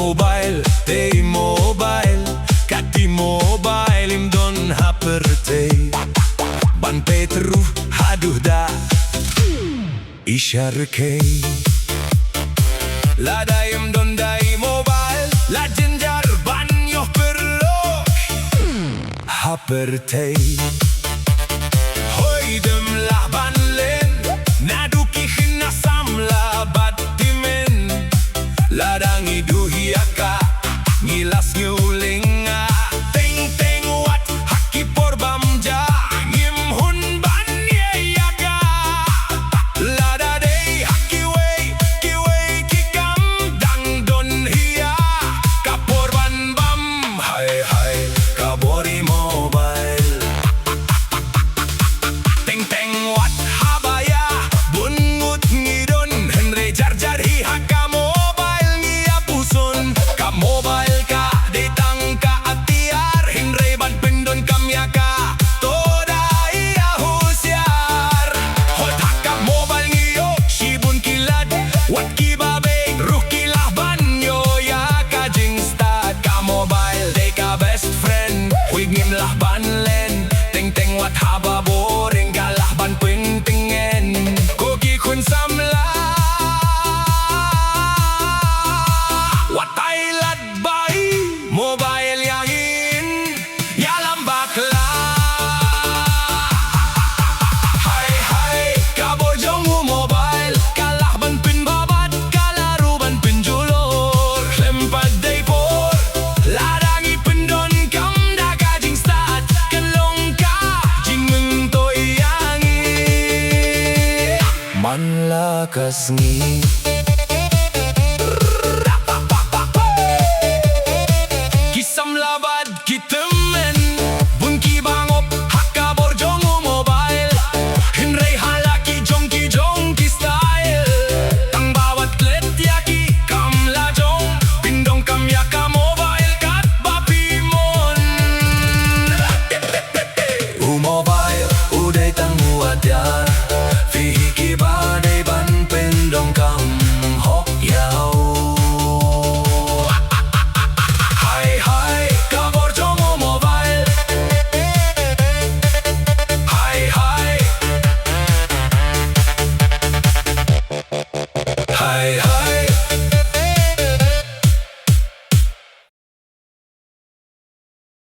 mobile, te mobile, kati mobile imdon haperte. Ban Petru haduh da isharke. Lada imdon dai mobile, la jenjar ban yoh perlo haperte. Hoi dem lah ban len, naduki hina samla batimen. Ladang idu hiaka, ngilas nyulinga. Teng teng wat haki por bamja, ngim hun ban yeyaka. Lada day haki wei kikam dang don hiya. Kapor ban bam, hai hai kabori mobile. Teng teng wat habaya, bungut ngidon henre jar jar hi hakamo. Mobile ka, datang ka atiar, hinre ban pendon kamya ka, toda iya husyar. Hot haka mobile ngiyo, shibun kilad, wat kibabe, ruh kilah banyo ya ka jingstad. Ka mobile, they ka best friend, huigim lah ban len, teng teng wat haba boring, galah ban pintingen, kogi kun samla. Mobile yangin yalam bakla. Hai hai kabo jongu mobile, kalah ban pin babat, kalaru ban pin julur. Lempad day por, ladangi pendon kam daka jing start, kelong ka jingim to yangi. Man la kasngi